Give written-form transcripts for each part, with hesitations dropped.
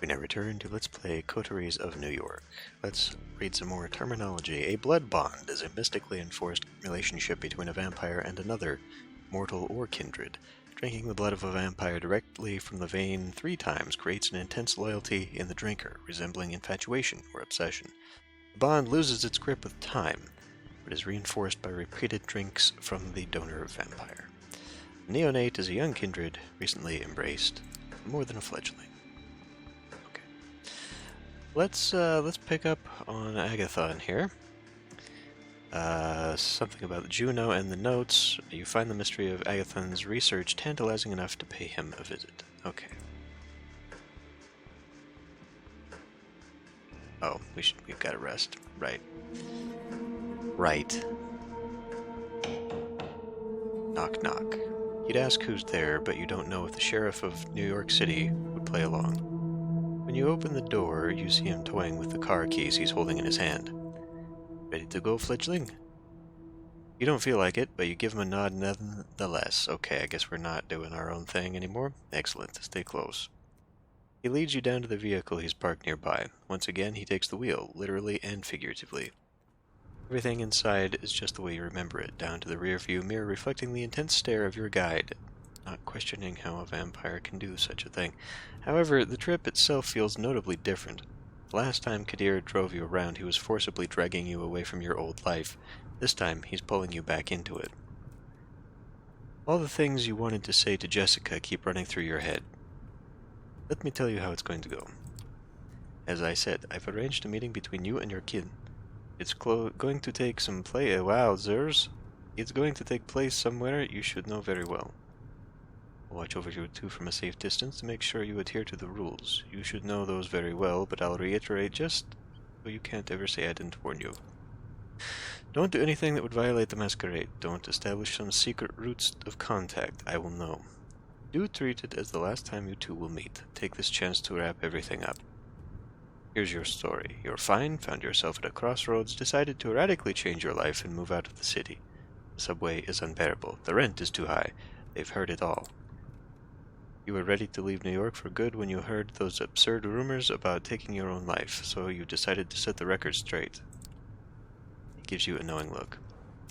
We now return to Let's Play Coteries of New York. Let's read some more terminology. A blood bond is a mystically enforced relationship between a vampire and another, mortal or kindred. Drinking the blood of a vampire directly from the vein 3 times creates an intense loyalty in the drinker, resembling infatuation or obsession. The bond loses its grip with time, but is reinforced by repeated drinks from the donor vampire. A neonate is a young kindred, recently embraced, more than a fledgling. Let's pick up on Agathon here. Something about Juno and the notes. You find the mystery of Agathon's research tantalizing enough to pay him a visit. Okay. Oh, we've got to rest. Right. Right. Knock knock. You'd ask who's there, but you don't know if the sheriff of New York City would play along. When you open the door, you see him toying with the car keys he's holding in his hand. Ready to go, fledgling? You don't feel like it, but you give him a nod nonetheless. Okay, I guess we're not doing our own thing anymore. Excellent, stay close. He leads you down to the vehicle he's parked nearby. Once again, he takes the wheel, literally and figuratively. Everything inside is just the way you remember it, down to the rear-view mirror reflecting the intense stare of your guide, not questioning how a vampire can do such a thing. However, the trip itself feels notably different. The last time Kadir drove you around, he was forcibly dragging you away from your old life. This time, he's pulling you back into it. All the things you wanted to say to Jessica keep running through your head. Let me tell you how it's going to go. As I said, I've arranged a meeting between you and your kin. It's going to take some play. Wow, Zers. It's going to take place somewhere you should know very well. I'll watch over you two from a safe distance to make sure you adhere to the rules. You should know those very well, but I'll reiterate just so you can't ever say I didn't warn you. Don't do anything that would violate the Masquerade. Don't establish some secret routes of contact. I will know. Do treat it as the last time you two will meet. Take this chance to wrap everything up. Here's your story. You're fine, found yourself at a crossroads, decided to radically change your life and move out of the city. The subway is unbearable. The rent is too high. They've heard it all. You were ready to leave New York for good when you heard those absurd rumors about taking your own life, so you decided to set the record straight. He gives you a knowing look.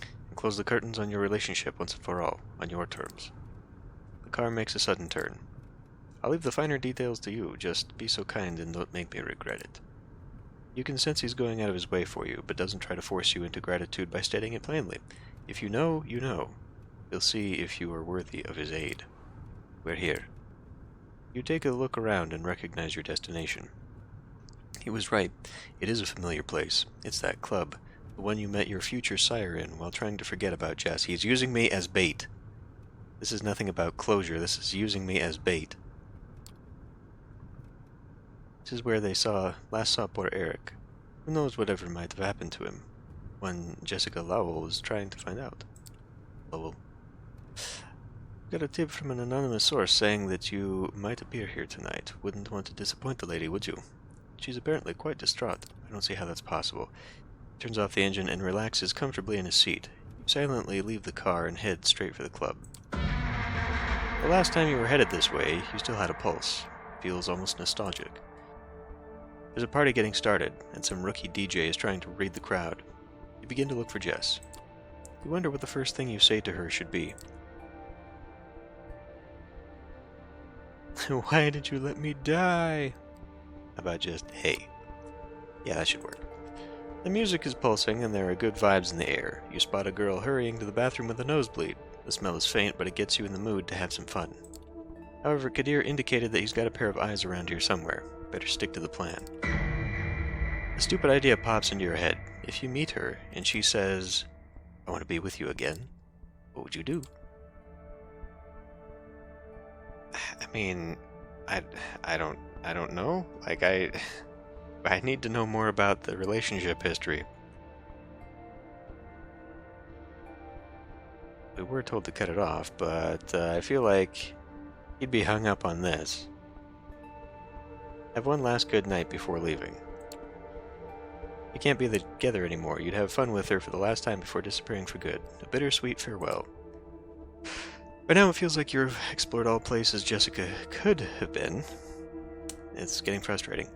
And close the curtains on your relationship once and for all, on your terms. The car makes a sudden turn. I'll leave the finer details to you, just be so kind and don't make me regret it. You can sense he's going out of his way for you, but doesn't try to force you into gratitude by stating it plainly. If you know, you know. He'll see if you are worthy of his aid. We're here. You take a look around and recognize your destination. He was right. It is a familiar place. It's that club, the one you met your future sire in while trying to forget about Jess. He's using me as bait. This is nothing about closure. This is using me as bait. This is where they last saw poor Eric. Who knows whatever might have happened to him when Jessica Lowell was trying to find out. Lowell. Got a tip from an anonymous source saying that you might appear here tonight. Wouldn't want to disappoint the lady, would you? She's apparently quite distraught. I don't see how that's possible. He turns off the engine and relaxes comfortably in his seat. You silently leave the car and head straight for the club. The last time you were headed this way, you still had a pulse. Feels almost nostalgic. There's a party getting started, and some rookie DJ is trying to read the crowd. You begin to look for Jess. You wonder what the first thing you say to her should be. Why did you let me die? How about just, hey? Yeah, that should work. The music is pulsing, and there are good vibes in the air. You spot a girl hurrying to the bathroom with a nosebleed. The smell is faint, but it gets you in the mood to have some fun. However, Kadir indicated that he's got a pair of eyes around here somewhere. Better stick to the plan. A stupid idea pops into your head. If you meet her, and she says, I want to be with you again, what would you do? I mean, I don't know. Like, I need to know more about the relationship history. We were told to cut it off, but I feel like he'd be hung up on this. Have one last good night before leaving. You can't be together anymore. You'd have fun with her for the last time before disappearing for good. A bittersweet farewell. By now it feels like you've explored all places Jessica could have been. It's getting frustrating.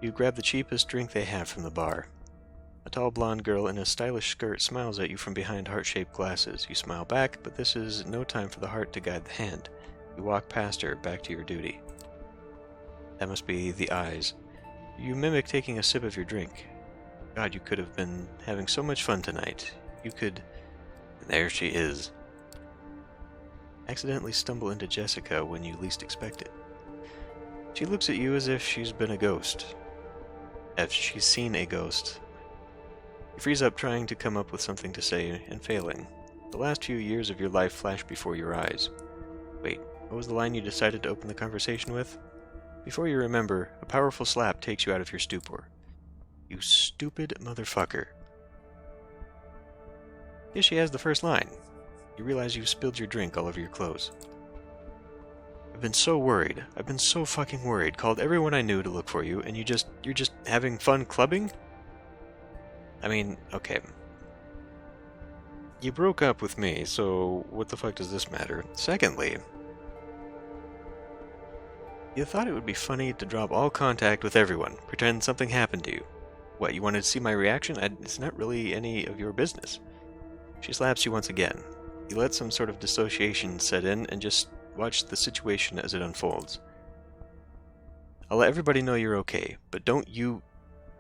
You grab the cheapest drink they have from the bar. A tall blonde girl in a stylish skirt smiles at you from behind heart-shaped glasses. You smile back, but this is no time for the heart to guide the hand. You walk past her, back to your duty. That must be the eyes. You mimic taking a sip of your drink. God, you could have been having so much fun tonight. You could... And there she is. Accidentally stumble into Jessica when you least expect it. She looks at you as if she's been a ghost. If she's seen a ghost. You freeze up trying to come up with something to say and failing. The last few years of your life flash before your eyes. Wait, what was the line you decided to open the conversation with? Before you remember, a powerful slap takes you out of your stupor. You stupid motherfucker. Here she has the first line. You realize you've spilled your drink all over your clothes. I've been so worried. I've been so fucking worried. Called everyone I knew to look for you, and you're just having fun clubbing? I mean, okay. You broke up with me, so what the fuck does this matter? Secondly, you thought it would be funny to drop all contact with everyone, pretend something happened to you. What, you wanted to see my reaction? It's not really any of your business. She slaps you once again. You let some sort of dissociation set in and just watch the situation as it unfolds. I'll let everybody know you're okay, but don't you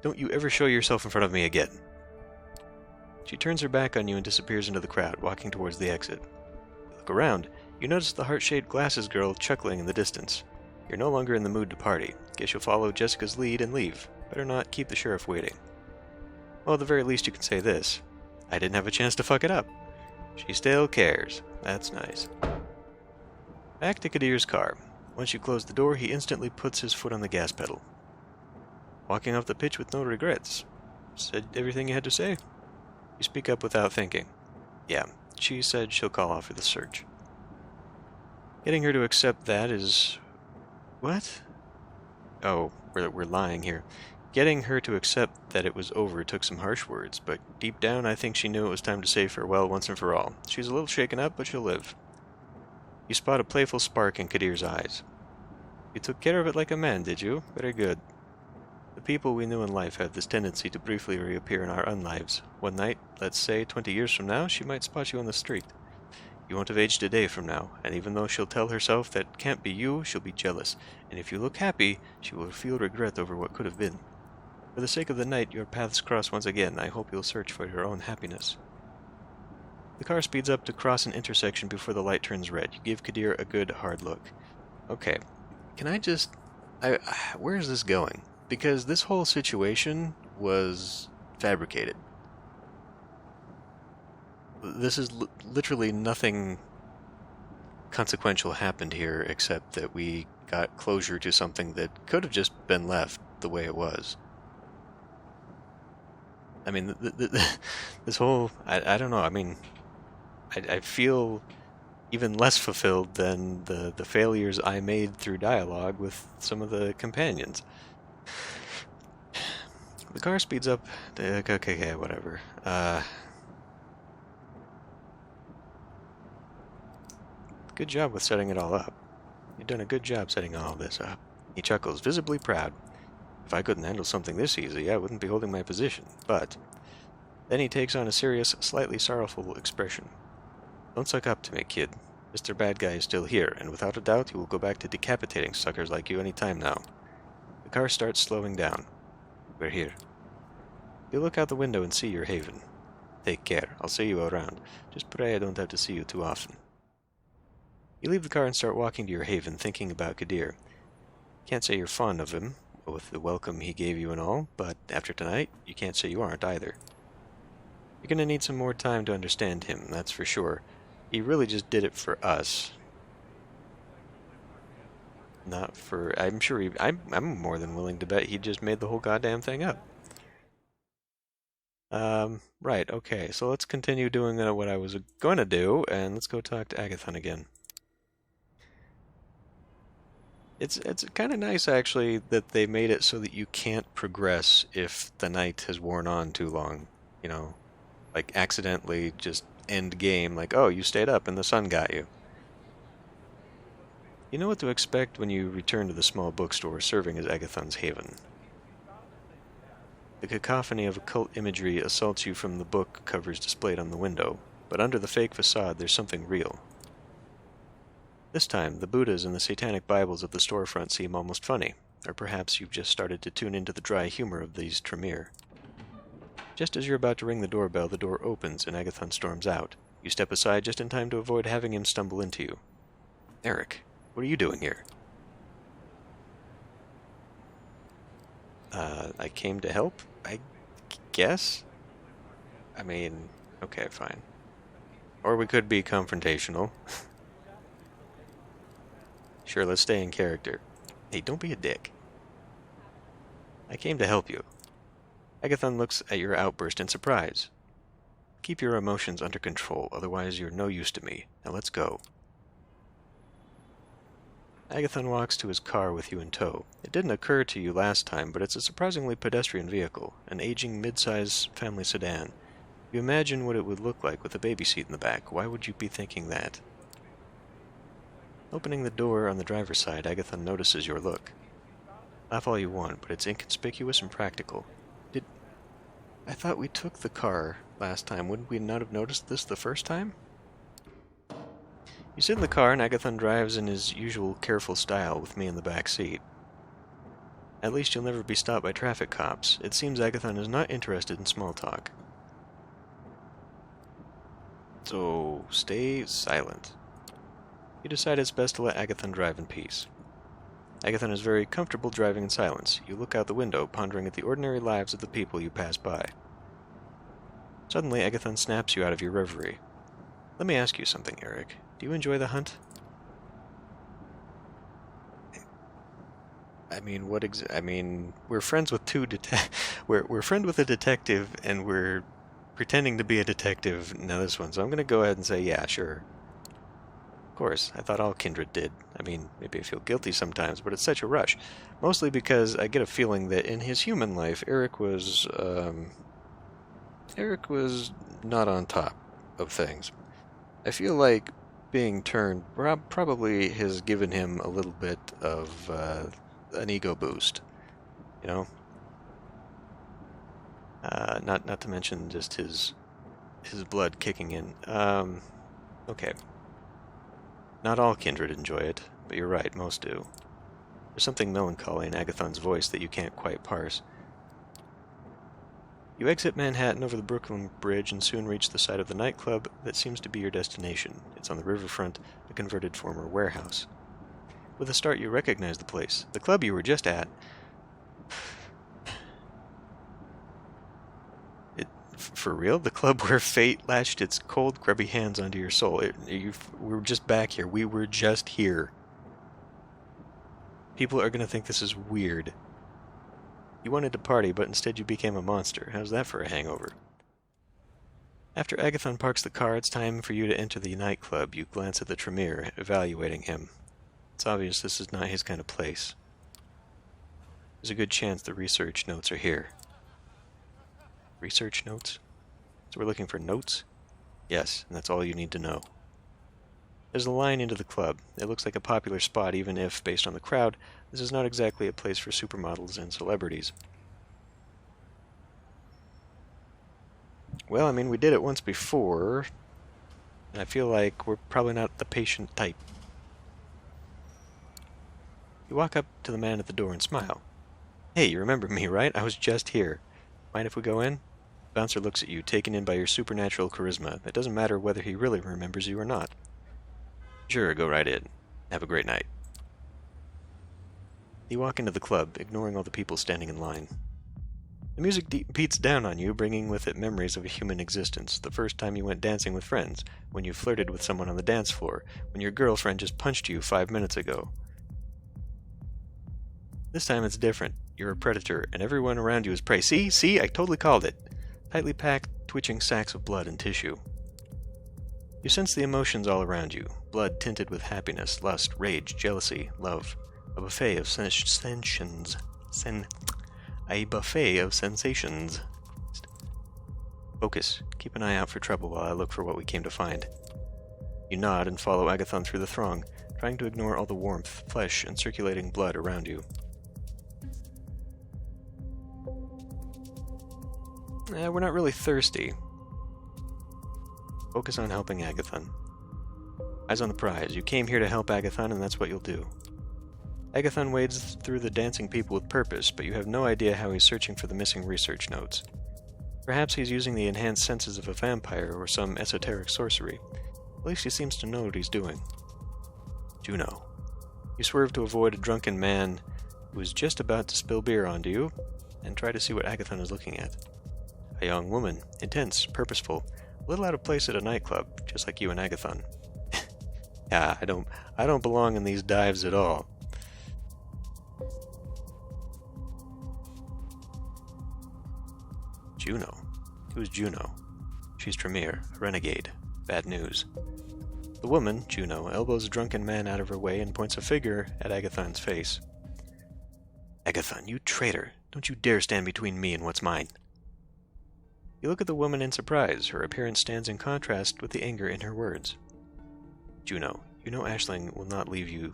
ever show yourself in front of me again. She turns her back on you and disappears into the crowd, walking towards the exit. You look around. You notice the heart-shaped glasses girl chuckling in the distance. You're no longer in the mood to party. Guess you'll follow Jessica's lead and leave. Better not keep the sheriff waiting. Well, at the very least you can say this. I didn't have a chance to fuck it up. She still cares. That's nice. Back to Kadir's car. Once you close the door, he instantly puts his foot on the gas pedal. Walking off the pitch with no regrets. Said everything you had to say? You speak up without thinking. Yeah, she said she'll call off for the search. Getting her to accept that is... What? Oh, we're lying here. Getting her to accept that it was over took some harsh words, but deep down I think she knew it was time to say farewell once and for all. She's a little shaken up, but she'll live. You spot a playful spark in Kadir's eyes. You took care of it like a man, did you? Very good. The people we knew in life have this tendency to briefly reappear in our unlives. One night, let's say 20 years from now, she might spot you on the street. You won't have aged a day from now, and even though she'll tell herself that can't be you, she'll be jealous, and if you look happy, she will feel regret over what could have been. For the sake of the night, your paths cross once again. I hope you'll search for your own happiness. The car speeds up to cross an intersection before the light turns red. You give Kadir a good, hard look. Okay, can I just... where is this going? Because this whole situation was fabricated. This is literally nothing consequential happened here except that we got closure to something that could have just been left the way it was. I mean, this whole... I don't know, I mean... I feel even less fulfilled than the failures I made through dialogue with some of the companions. The car speeds up... Okay, whatever. Good job with setting it all up. You've done a good job setting all this up. He chuckles, visibly proud. If I couldn't handle something this easy, I wouldn't be holding my position. But... Then he takes on a serious, slightly sorrowful expression. Don't suck up to me, kid. Mr. Bad Guy is still here, and without a doubt he will go back to decapitating suckers like you any time now. The car starts slowing down. We're here. You look out the window and see your haven. Take care. I'll see you around. Just pray I don't have to see you too often. You leave the car and start walking to your haven, thinking about Kadir. Can't say you're fond of him, with the welcome he gave you and all, but after tonight, you can't say you aren't either. You're gonna need some more time to understand him, that's for sure. He really just did it for us. Not for... I'm sure I'm more than willing to bet he just made the whole goddamn thing up. Right, okay, so let's continue doing what I was going to do, and let's go talk to Agathon again. It's kind of nice, actually, that they made it so that you can't progress if the night has worn on too long, you know? Like, accidentally just end game, like, oh, you stayed up and the sun got you. You know what to expect when you return to the small bookstore serving as Agathon's haven. The cacophony of occult imagery assaults you from the book covers displayed on the window, but under the fake facade there's something real. This time, the Buddhas and the satanic Bibles of the storefront seem almost funny, or perhaps you've just started to tune into the dry humor of these Tremere. Just as you're about to ring the doorbell, the door opens and Agathon storms out. You step aside just in time to avoid having him stumble into you. Eric, what are you doing here? I came to help, I guess? I mean, okay, fine. Or we could be confrontational. Sure, let's stay in character. Hey, don't be a dick. I came to help you. Agathon looks at your outburst in surprise. Keep your emotions under control, otherwise you're no use to me. Now let's go. Agathon walks to his car with you in tow. It didn't occur to you last time, but it's a surprisingly pedestrian vehicle, an aging mid-size family sedan. You imagine what it would look like with a baby seat in the back. Why would you be thinking that? Opening the door on the driver's side, Agathon notices your look. Laugh all you want, but it's inconspicuous and practical. I thought we took the car last time. Wouldn't we not have noticed this the first time? You sit in the car and Agathon drives in his usual careful style with me in the back seat. At least you'll never be stopped by traffic cops. It seems Agathon is not interested in small talk. So, stay silent. You decide it's best to let Agathon drive in peace. Agathon is very comfortable driving in silence. You look out the window, pondering at the ordinary lives of the people you pass by. Suddenly, Agathon snaps you out of your reverie. Let me ask you something, Eric. Do you enjoy the hunt? I mean, we're friends with we're friends with a detective, and we're pretending to be a detective now this one, so I'm gonna go ahead and say, yeah, sure. Of course, I thought all kindred did. I mean, maybe I feel guilty sometimes, but it's such a rush. Mostly because I get a feeling that in his human life, Eric was not on top of things. I feel like being turned probably has given him a little bit of an ego boost, you know? Not to mention just his blood kicking in. Okay. Not all kindred enjoy it, but you're right, most do. There's something melancholy in Agathon's voice that you can't quite parse. You exit Manhattan over the Brooklyn Bridge and soon reach the site of the nightclub that seems to be your destination. It's on the riverfront, a converted former warehouse. With a start, you recognize the place. The club you were just at. For real? The club where fate latched its cold, grubby hands onto your soul. We were just back here. We were just here. People are going to think this is weird. You wanted to party, but instead you became a monster. How's that for a hangover? After Agathon parks the car, it's time for you to enter the nightclub. You glance at the Tremere, evaluating him. It's obvious this is not his kind of place. There's a good chance the research notes are here. Research notes? So we're looking for notes? Yes, and that's all you need to know. There's a line into the club. It looks like a popular spot, even if, based on the crowd, this is not exactly a place for supermodels and celebrities. Well, I mean, we did it once before, and I feel like we're probably not the patient type. You walk up to the man at the door and smile. Hey, you remember me, right? I was just here. Mind if we go in? The bouncer looks at you, taken in by your supernatural charisma. It doesn't matter whether he really remembers you or not. Sure, go right in. Have a great night. You walk into the club, ignoring all the people standing in line. The music beats down on you, bringing with it memories of a human existence. The first time you went dancing with friends, when you flirted with someone on the dance floor, when your girlfriend just punched you 5 minutes ago. This time it's different. You're a predator, and everyone around you is prey. See? I totally called it. Tightly packed, twitching sacks of blood and tissue. You sense the emotions all around you. Blood tinted with happiness, lust, rage, jealousy, love. A buffet of sensations. A buffet of sensations. Focus. Keep an eye out for trouble while I look for what we came to find. You nod and follow Agathon through the throng. trying to ignore all the warmth, flesh, and circulating blood around you. We're not really thirsty. Focus on helping Agathon. Eyes on the prize. You came here to help Agathon, and that's what you'll do. Agathon wades through the dancing people with purpose, but you have no idea how he's searching for the missing research notes. Perhaps he's using the enhanced senses of a vampire or some esoteric sorcery. At least he seems to know what he's doing. Juno. You swerve to avoid a drunken man who is just about to spill beer onto you, and try to see what Agathon is looking at. A young woman, intense, purposeful, a little out of place at a nightclub, just like you and Agathon. Yeah, I don't belong in these dives at all. Juno. Who's Juno? She's Tremere, a renegade. Bad news. The woman, Juno, elbows a drunken man out of her way and points a finger at Agathon's face. Agathon, you traitor! Don't you dare stand between me and what's mine! You look at the woman in surprise. Her appearance stands in contrast with the anger in her words. Juno, you know Aisling will not let you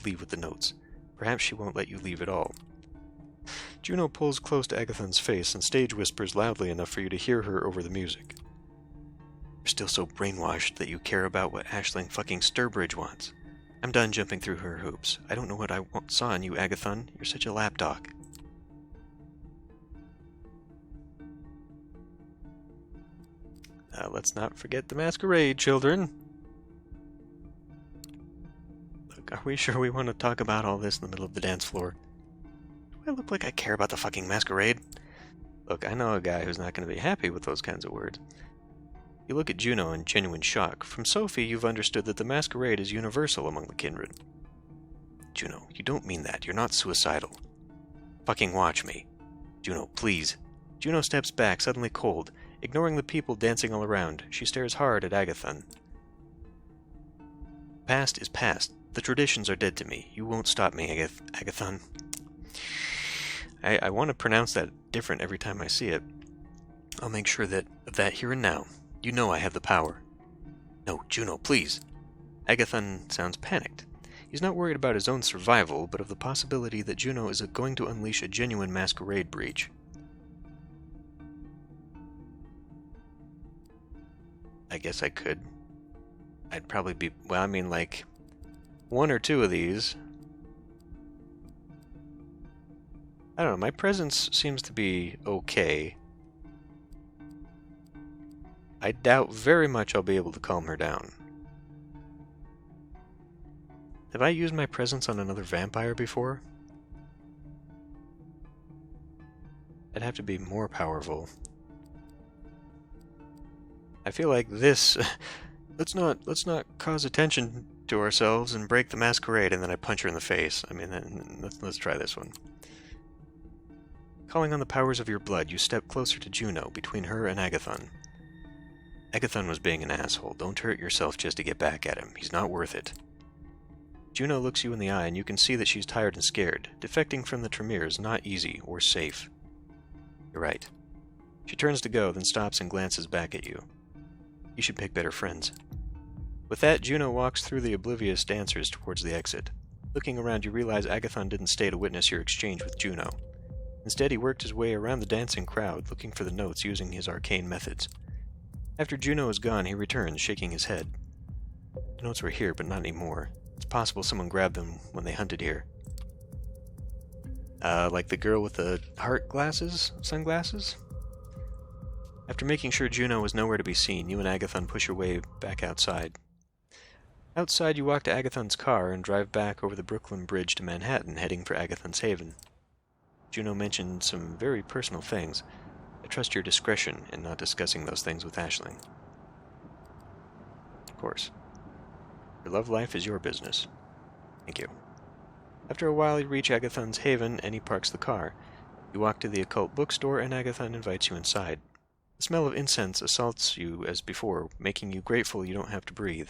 leave with the notes. Perhaps she won't let you leave at all. Juno pulls close to Agathon's face and stage whispers loudly enough for you to hear her over the music. You're still so brainwashed that you care about what Aisling fucking Sturbridge wants. I'm done jumping through her hoops. I don't know what I saw in you, Agathon. You're such a lapdog. Let's not forget the Masquerade, children. Look, are we sure we want to talk about all this in the middle of the dance floor? Do I look like I care about the fucking Masquerade? Look, I know a guy who's not going to be happy with those kinds of words. You look at Juno in genuine shock. From Sophie, you've understood that the Masquerade is universal among the kindred. Juno, you don't mean that. You're not suicidal. Fucking watch me. Juno, please. Juno steps back, suddenly cold. Ignoring the people dancing all around, she stares hard at Agathon. Past is past. The traditions are dead to me. You won't stop me, Agathon. I want to pronounce that different every time I see it. I'll make sure of that here and now. You know I have the power. No, Juno, please. Agathon sounds panicked. He's not worried about his own survival, but of the possibility that Juno is going to unleash a genuine Masquerade breach. I guess I could. I'd probably be, well, I mean, like, one or two of these. I don't know, my presence seems to be okay. I doubt very much I'll be able to calm her down. Have I used my presence on another vampire before? I'd have to be more powerful. I feel like this... let's not cause attention to ourselves and break the Masquerade, and then I punch her in the face. I mean, let's try this one. Calling on the powers of your blood, you step closer to Juno, between her and Agathon. Agathon was being an asshole. Don't hurt yourself just to get back at him. He's not worth it. Juno looks you in the eye, and you can see that she's tired and scared. Defecting from the Tremere is not easy or safe. You're right. She turns to go, then stops and glances back at you. You should pick better friends. With that, Juno walks through the oblivious dancers towards the exit. Looking around, you realize Agathon didn't stay to witness your exchange with Juno. Instead, he worked his way around the dancing crowd, looking for the notes using his arcane methods. After Juno is gone, he returns, shaking his head. The notes were here, but not anymore. It's possible someone grabbed them when they hunted here. Like the girl with the heart sunglasses? After making sure Juno was nowhere to be seen, you and Agathon push your way back outside. Outside, you walk to Agathon's car and drive back over the Brooklyn Bridge to Manhattan, heading for Agathon's haven. Juno mentioned some very personal things. I trust your discretion in not discussing those things with Aisling. Of course. Your love life is your business. Thank you. After a while, you reach Agathon's haven, and he parks the car. You walk to the occult bookstore, and Agathon invites you inside. The smell of incense assaults you as before, making you grateful you don't have to breathe.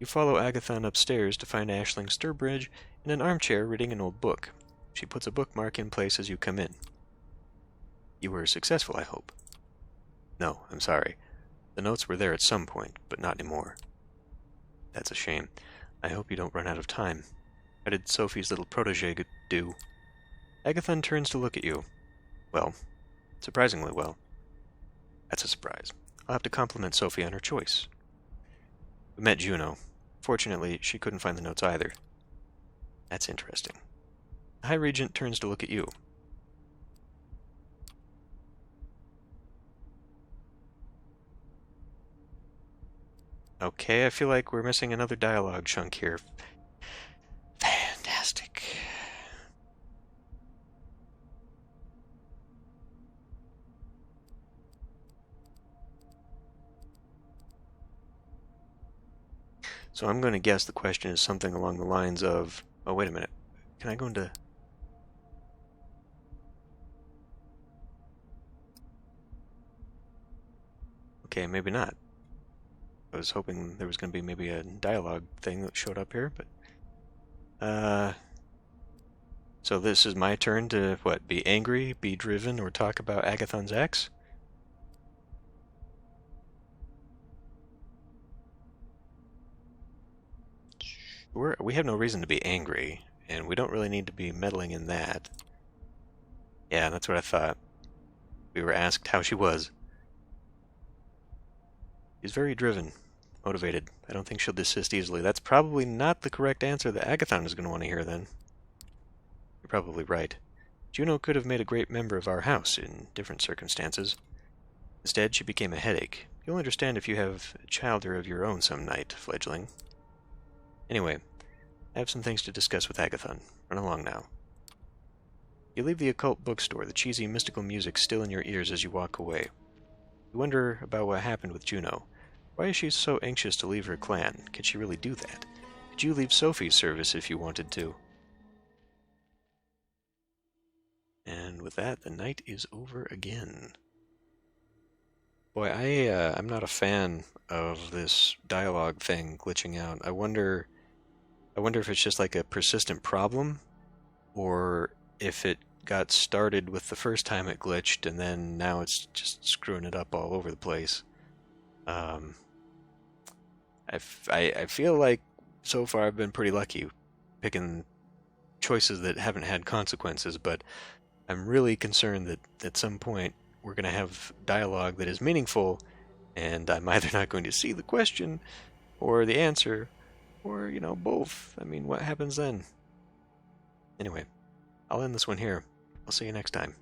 You follow Agathon upstairs to find Aisling Sturbridge in an armchair reading an old book. She puts a bookmark in place as you come in. You were successful, I hope. No, I'm sorry. The notes were there at some point, but not anymore. That's a shame. I hope you don't run out of time. How did Sophie's little protege do? Agathon turns to look at you. Well, surprisingly well. That's a surprise. I'll have to compliment Sophie on her choice. We met Juno. Fortunately, she couldn't find the notes either. That's interesting. The High Regent turns to look at you. Okay, I feel like we're missing another dialogue chunk here. Fantastic. So I'm going to guess the question is something along the lines of... Oh, wait a minute. Can I go into... Okay, maybe not. I was hoping there was going to be maybe a dialogue thing that showed up here, but... So this is my turn to, what, be angry, be driven, or talk about Agathon's ex? We have no reason to be angry, and we don't really need to be meddling in that. Yeah, that's what I thought. We were asked how she was. She's very driven, motivated. I don't think she'll desist easily. That's probably not the correct answer that Agathon is going to want to hear, then. You're probably right. Juno could have made a great member of our house in different circumstances. Instead, she became a headache. You'll understand if you have a childer of your own some night, fledgling. Anyway, I have some things to discuss with Agathon. Run along now. You leave the occult bookstore, the cheesy mystical music still in your ears as you walk away. You wonder about what happened with Juno. Why is she so anxious to leave her clan? Could she really do that? Could you leave Sophie's service if you wanted to? And with that, the night is over again. Boy, I'm not a fan of this dialogue thing glitching out. I wonder if it's just like a persistent problem, or if it got started with the first time it glitched, and then now it's just screwing it up all over the place. I feel like so far I've been pretty lucky picking choices that haven't had consequences, but I'm really concerned that at some point we're going to have dialogue that is meaningful, and I'm either not going to see the question or the answer, or, both. I mean, what happens then? Anyway, I'll end this one here. I'll see you next time.